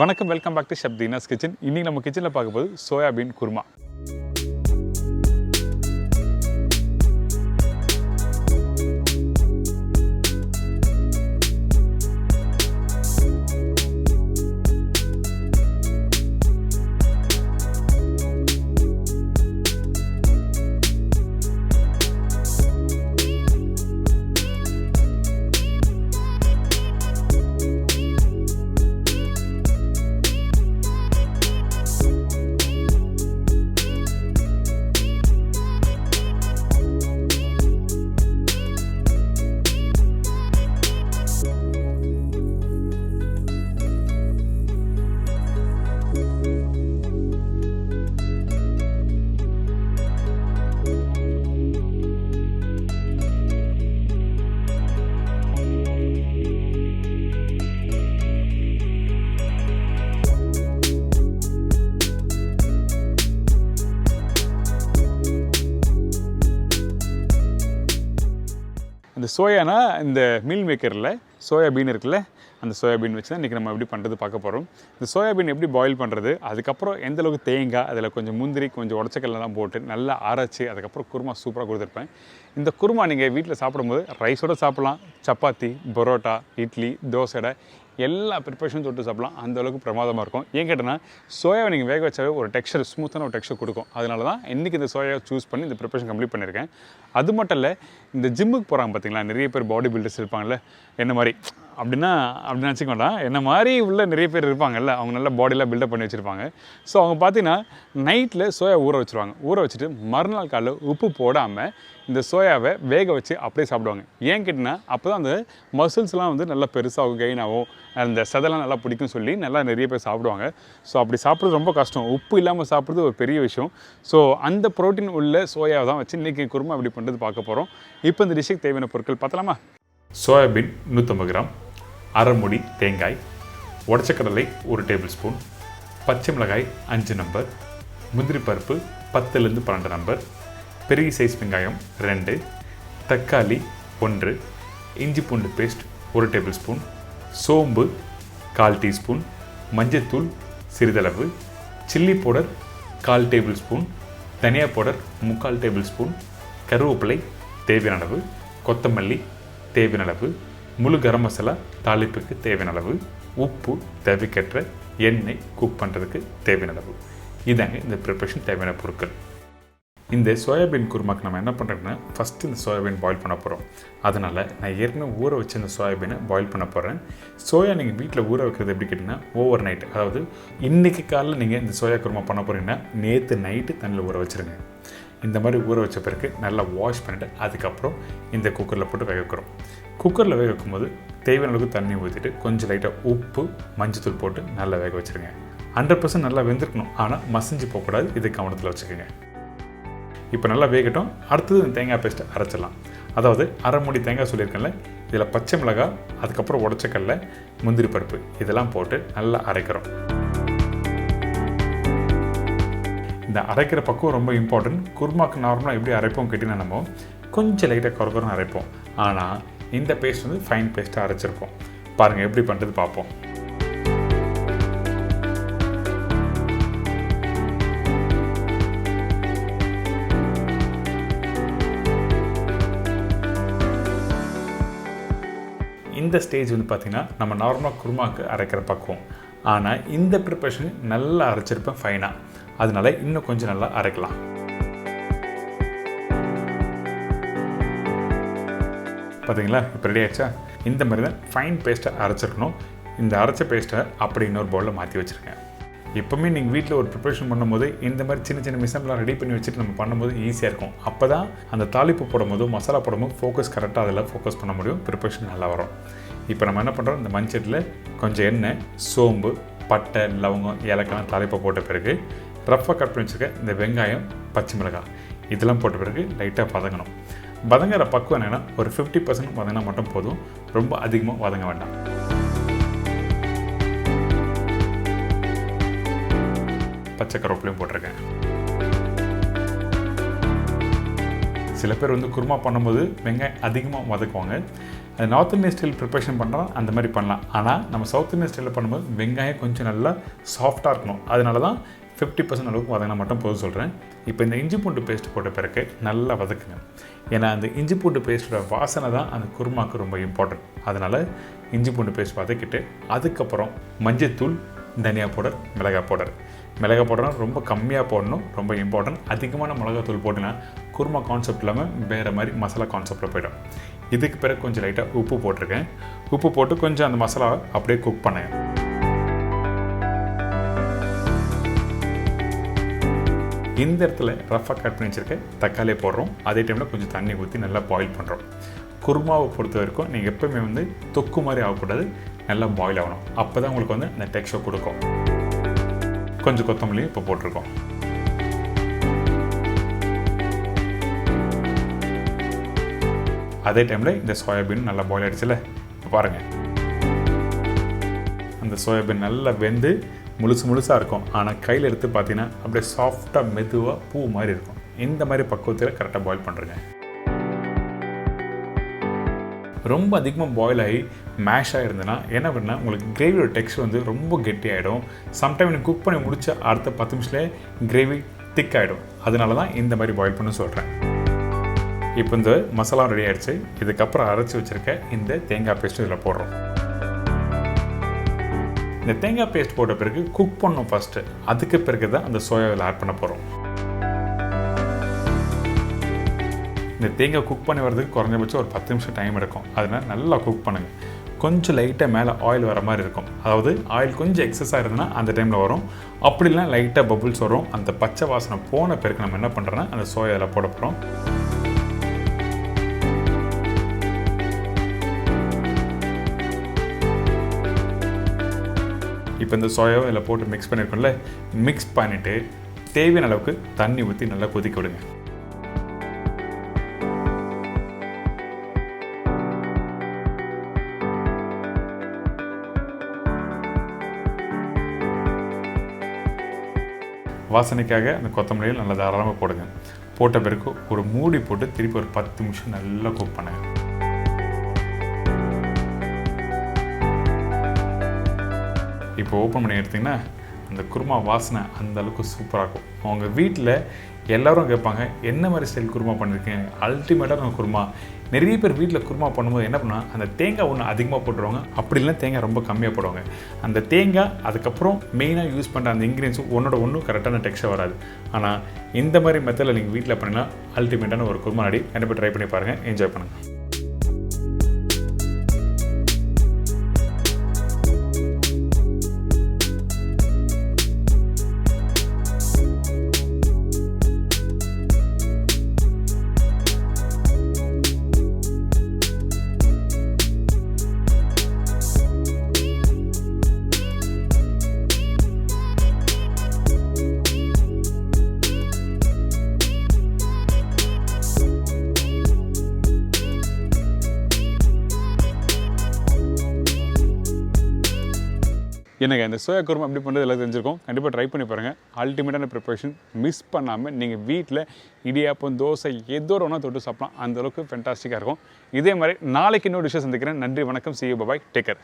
வணக்கம், welcome back to chef Deena's kitchen. இன்றைக்கி நம்ம கிச்சனில் பார்க்க போது சோயாபீன் குருமா. இந்த சோயானா இந்த மீல் மேக்கரில் சோயாபீன் இருக்குல்ல, அந்த சோயாபீன் வச்சு தான் இன்றைக்கி நம்ம எப்படி பண்ணுறது பார்க்க போகிறோம். இந்த சோயாபீன் எப்படி பாயில் பண்ணுறது, அதுக்கப்புறம் எந்தளவுக்கு தேங்காய், அதில் கொஞ்சம் முந்திரி, கொஞ்சம் உடச்சக்கல்லாம் போட்டு நல்லா அரைச்சி அதுக்கப்புறம் குருமா சூப்பராக கொடுத்துருப்பேன். இந்த குருமா நீங்கள் வீட்டில் சாப்பிடும்போது ரைஸோடு சாப்பிட்லாம், சப்பாத்தி, பரோட்டா, இட்லி, தோசை, எல்லா ப்ரிப்பரேஷனும் தொட்டு சாப்பிட்லாம். அந்தளவுக்கு பிரமாதமாக இருக்கும். ஏன் கேட்டேன்னா சோயாவை நீங்கள் வேக வச்சாவே ஒரு டெக்ஸ்சர், ஸ்மூத்தான ஒரு டெக்ஸ்சர் கொடுக்கும். அதனால தான் இன்றைக்கி இந்த சோயாவை சூஸ் பண்ணி இந்த ப்ரிப்பரேஷன் கம்ப்ளீட் பண்ணியிருக்கேன். அது மட்டும் இல்லை, இந்த ஜிம்முக்கு போகிறாங்க பார்த்தீங்களா, நிறைய பேர் பாடி பில்டர்ஸ் இருப்பாங்கள்ல, என்ன மாதிரி அப்படின்னா வச்சுக்க வேண்டாம், என்ன மாதிரி உள்ள நிறைய பேர் இருப்பாங்கல்ல, அவங்க நல்ல பாடியெலாம் பில்டப் பண்ணி வச்சுருப்பாங்க. ஸோ அவங்க பார்த்தீங்கன்னா நைட்டில் சோயா ஊற வச்சுருவாங்க. ஊற வச்சுட்டு மறுநாள் காலையில் உப்பு போடாமல் இந்த சோயாவை வேக வச்சு அப்படியே சாப்பிடுவாங்க. ஏன் கேட்டிங்கன்னா அப்போ தான் அந்த மசில்ஸ்லாம் வந்து நல்லா பெருசாகும், கெயின் ஆகும், அந்த சதெல்லாம் நல்லா பிடிக்கும் சொல்லி நல்லா நிறைய பேர் சாப்பிடுவாங்க. ஸோ அப்படி சாப்பிட்றது ரொம்ப கஷ்டம். உப்பு இல்லாமல் சாப்பிட்றது ஒரு பெரிய விஷயம். ஸோ அந்த ப்ரோட்டீன் உள்ள சோயாவை தான் வச்சு இன்றைக்கி குருமா எப்படி பண்ணுறது பார்க்க போகிறோம். இப்போ இந்த டிஷ்ஷுக்கு தேவையான பொருட்கள் பார்த்தலாமா? சோயாபீன் 150 கிராம், அரை மூடி தேங்காய், உடச்சக்கடலை 1 டேபிள் ஸ்பூன், பச்சை மிளகாய் 5 நம்பர், முந்திரி பருப்பு 10லேருந்து 12 நம்பர், பெரிய சைஸ் வெங்காயம் 2, தக்காளி 1, இஞ்சி பூண்டு பேஸ்ட் 1 டேபிள் ஸ்பூன், சோம்பு 1/4 டீஸ்பூன், மஞ்சத்தூள் சிறிதளவு, சில்லி பவுடர் 1/4 டேபிள் ஸ்பூன், தனியா பவுடர் 3/4 டேபிள் ஸ்பூன், கருவேப்பிலை தேவையான அளவு, கொத்தமல்லி தேவையான அளவு, முழு கரம் மசாலா தாளிப்புக்கு தேவையான அளவு, உப்பு தேவைக்கேற்ற, எண்ணெய் குக் பண்ணுறதுக்கு தேவையான அளவு. இதாங்க இந்த ப்ரிப்பரேஷன் தேவையான பொருட்கள். இந்த சோயாபீன் குருமாக்கு நம்ம என்ன பண்ணுறோம்னா, ஃபஸ்ட்டு இந்த சோயாபீன் பாயில் பண்ண போகிறோம். அதனால் நான் ஏற்கனவே ஊற வச்சு இந்த சோயாபீனை பாயில் பண்ண போகிறேன். சோயா நீங்கள் வீட்டில் ஊற வைக்கிறது எப்படி கேட்டிங்கன்னா, ஓவர் நைட், அதாவது இன்றைக்கி காலையில் நீங்கள் இந்த சோயா குருமா பண்ண போகிறீங்கன்னா நேற்று நைட்டு தண்ணியில் ஊற வச்சுருங்க. இந்த மாதிரி ஊற வச்ச பிறகு நல்லா வாஷ் பண்ணிவிட்டு அதுக்கப்புறம் இந்த குக்கரில் போட்டு வேக வைக்கிறோம். குக்கரில் வேக வைக்கும்போது தேவையான அளவுக்கு தண்ணி ஊற்றிட்டு கொஞ்சம் லைட்டாக உப்பு, மஞ்சத்தூள் போட்டு நல்லா வேக வச்சுருங்க. 100% நல்லா வெந்திருக்கணும், ஆனால் மசிஞ்சு போகக்கூடாது. இது கவனத்தில் வச்சுக்கோங்க. இப்போ நல்லா வேகட்டும். அடுத்தது இந்த தேங்காய் பேஸ்ட்டை அரைச்சிடலாம். அதாவது அரை மூடி தேங்காய் சொல்லியிருக்கேன்ல, இதில் பச்சை மிளகாய், அதுக்கப்புறம் உடச்சக்கடலை, முந்திரி பருப்பு இதெல்லாம் போட்டு நல்லா அரைக்கிறோம். இந்த அரைக்கிற பக்குவம் ரொம்ப இம்பார்ட்டன்ட். குருமாக்கு நார்மலாக எப்படி அரைப்போம் கேட்டிங்கன்னா, நம்ம கொஞ்சம் லைட்டாக குறக்குறன்னு அரைப்போம். ஆனால் இந்த பேஸ்ட் வந்து ஃபைன் பேஸ்ட்டாக அரைச்சிருப்போம். பாருங்கள் எப்படி பண்ணுறது பார்ப்போம். இந்த ஸ்டேஜ் வந்து பார்த்திங்கன்னா நம்ம நார்மலாக குருமாக்கு அரைக்கிற பக்குவம். ஆனால் இந்த ப்ரிப்பரேஷன் நல்லா அரைச்சிருப்பேன் ஃபைனாக. அதனால இன்னும் கொஞ்சம் நல்லா அரைக்கலாம். பார்த்தீங்களா, இப்போ ரெடி ஆகிடுச்சா? இந்த மாதிரி தான் ஃபைன் பேஸ்ட்டை அரைச்சிருக்கணும். இந்த அரைச்ச பேஸ்ட்டை அப்படி இன்னொரு பவுலில் மாற்றி வச்சுருக்கேன். எப்போவுமே நீங்கள் வீட்டில் ஒரு ப்ரிப்பரேஷன் பண்ணும்போது இந்த மாதிரி சின்ன சின்ன மிஷன்லாம் ரெடி பண்ணி வச்சுட்டு நம்ம பண்ணும்போது ஈஸியாக இருக்கும். அப்போ தான் அந்த தாளிப்பு போடும்போது, மசாலா போடும்போது ஃபோக்கஸ் கரெக்டாக அதில் ஃபோக்கஸ் பண்ண முடியும், ப்ரிப்பரேஷன் நல்லா வரும். இப்போ நம்ம என்ன பண்ணுறோம், இந்த மஞ்சட்டில் கொஞ்சம் எண்ணெய், சோம்பு, பட்டை, லவங்கம், ஏலக்காய் தாளிப்பை போட்ட பிறகு ரஃப்பாக கட் பண்ணி வச்சுருக்க இந்த வெங்காயம், பச்சை மிளகாய் இதெல்லாம் போட்ட பிறகு லைட்டாக வதங்கணும். வதங்குற பக்குவம் என்னென்னா, ஒரு 50% வதங்கினா மட்டும் போதும், ரொம்ப அதிகமாக வதங்க வேண்டாம். பச்சை கருவேப்பிலையும் போட்டிருக்கேன். சில பேர் வந்து குருமா பண்ணும்போது வெங்காயம் அதிகமாக வதக்குவாங்க. அது நார்த் இந்தியன் ஸ்டைல் ப்ரிப்பரேஷன் பண்ணுறோம் அந்த மாதிரி பண்ணலாம். ஆனால் நம்ம சவுத் இந்தியன் ஸ்டைலில் பண்ணும்போது வெங்காயம் கொஞ்சம் நல்லா சாஃப்டாக இருக்கணும். அதனால தான் 50% அளவுக்கு வதங்கினா மட்டும் போதும் சொல்கிறேன். இப்போ இந்த இஞ்சி பூண்டு பேஸ்ட் போட்ட பிறகு நல்லா வதக்குங்க. ஏன்னா அந்த இஞ்சி பூண்டு பேஸ்ட்டோட வாசனை தான் அந்த குருமாவுக்கு ரொம்ப இம்பார்ட்டன்ட். அதனால் இஞ்சி பூண்டு பேஸ்ட் வதக்கிட்டு அதுக்கப்புறம் மஞ்சத்தூள், தனியா பவுடர், மிளகாய் பவுடர் ரொம்ப கம்மியாக போடணும், ரொம்ப இம்பார்ட்டன்ட். அதிகமான மிளகாத்தூள் போட்டிங்கன்னா குருமா கான்செப்ட் இல்லாமல் வேறு மாதிரி மசாலா கான்செப்டில் போய்டும். இதுக்கு பிறகு கொஞ்சம் லைட்டாக உப்பு போட்டிருக்கேன். உப்பு போட்டு கொஞ்சம் அந்த மசாலாவை அப்படியே குக் பண்ணேன். இந்த இடத்துல ரஃபாக கட் பண்ணி வச்சுருக்க தக்காளியை போடுறோம். அதே டைமில் கொஞ்சம் தண்ணி ஊற்றி நல்லா பாயில் பண்ணுறோம். குருமாவை பொறுத்த வரைக்கும் நீங்கள் எப்போவுமே தொக்கு மாதிரி ஆகக்கூடாது, நல்லா பாயில் ஆகணும். அப்போ தான் உங்களுக்கு அந்த டெக்ஸ்சர் கொடுக்கும். கொஞ்சம் கொத்தமல்லியும் இப்போ போட்டிருக்கோம். அதே டைமில் இந்த சோயாபீன் நல்லா பாயில் ஆகிடுச்சுல, இப்போ பாருங்கள். அந்த சோயாபீன் நல்லா வெந்து முழுசாக இருக்கும். ஆனால் கையில் எடுத்து பார்த்தீங்கன்னா அப்படியே சாஃப்டாக மெதுவாக பூ மாதிரி இருக்கும். இந்த மாதிரி பக்குவத்தில் கரெக்டாக பாயில் பண்ணுறேங்க. ரொம்ப அதிகமாக பாயில் ஆகி மேஷாக இருந்ததுன்னா என்ன பண்ணால் உங்களுக்கு கிரேவியோட டெக்ஸ்டர் ரொம்ப கெட்டியாகிடும். சம்டைம் நீங்கள் குக் பண்ணி முடிச்ச அடுத்த 10 நிமிஷத்துலேயே கிரேவி திக் ஆகிடும். அதனால தான் இந்த மாதிரி பாயில் பண்ண சொல்கிறேன். இப்போ இந்த மசாலா ரெடி ஆகிடுச்சு. இதுக்கப்புறம் அரைச்சி வச்சுருக்க இந்த தேங்காய் பேஸ்ட்டு இதில் போடுறோம். இந்த தேங்காய் பேஸ்ட் போட்ட பிறகு குக் பண்ணணும் ஃபஸ்ட்டு. அதுக்கு பிறகு தான் அந்த சோயாவில் ஆட் பண்ண போகிறோம். இந்த தேங்காய் குக் பண்ணி வரதுக்கு குறைஞ்சபட்சம் ஒரு 10 நிமிஷம் டைம் எடுக்கும். அதனால் நல்லா குக் பண்ணுங்கள். கொஞ்சம் லைட்டாக மேலே ஆயில் வர மாதிரி இருக்கும். அதாவது ஆயில் கொஞ்சம் எக்ஸஸாக இருந்ததுன்னா அந்த டைமில் வரும். அப்படிலாம் லைட்டாக பபுள்ஸ் வரும். அந்த பச்சை வாசனை போன பிறகு நம்ம என்ன பண்ணுறோன்னா அந்த சோயாவில் போட போகிறோம். இப்போ இந்த சோயாவை இதில் போட்டு மிக்ஸ் பண்ணியிருக்கோம்ல, மிக்ஸ் பண்ணிவிட்டு தேவையான அளவுக்கு தண்ணி ஊற்றி நல்லா கொதிக்க விடுங்க. வாசனைக்காக அந்த கொத்தமல்லியில் நல்லா தாராளமாக போடுங்க. போட்ட பிறகு ஒரு மூடி போட்டு திருப்பி ஒரு 10 நிமிஷம் நல்லா குக் பண்ணுங்க. இப்போ ஓப்பன் பண்ணி எடுத்திங்கன்னா அந்த குருமா வாசனை அந்த அளவுக்கு சூப்பராக இருக்கும். அவங்க வீட்டில் எல்லோரும் கேட்பாங்க, என்ன மாதிரி ஸ்டைல் குருமா பண்ணியிருக்கீங்க, அல்டிமேட்டாக இருக்கும் குருமா. நிறைய பேர் வீட்டில் குருமா பண்ணும்போது என்ன பண்ணால் அந்த தேங்காய் ஒன்று அதிகமாக போட்டுருவாங்க, அப்படி இல்லைனா தேங்காய் ரொம்ப கம்மியாக போடுவாங்க. அந்த தேங்காய் அதுக்கப்புறம் மெயினாக யூஸ் பண்ணுற அந்த இன்க்ரீடியன்ஸும் ஒன்றும் கரெக்டான டெக்ஸ்சர் வராது. ஆனால் இந்த மாதிரி மெத்தடில் நீங்கள் வீட்டில் பண்ணிங்கன்னா அல்டிமேட்டான ஒரு குருமா ரெடி. கண்டிப்பாக ட்ரை பண்ணி பாருங்கள், என்ஜாய் பண்ணுங்கள். எனக்கு இந்த சோயா குருமா எப்படி பண்ணுறது எல்லாம் தெரிஞ்சிருக்கும். கண்டிப்பாக ட்ரை பண்ணி பாருங்கள். அல்டிமேட்டான ப்ரிப்பரேஷன். மிஸ் பண்ணாமல் நீங்கள் வீட்டில் இடியாப்பம், தோசை ஏதோ ஒன்றா தொட்டு சாப்பிடலாம். அந்தளவுக்கு ஃபென்டாஸ்டிக்காக இருக்கும். இதே மாதிரி நாளைக்கு இன்னொரு டிஷ்ஷை சந்திக்கிறேன். நன்றி, வணக்கம், see you, bye bye, take care.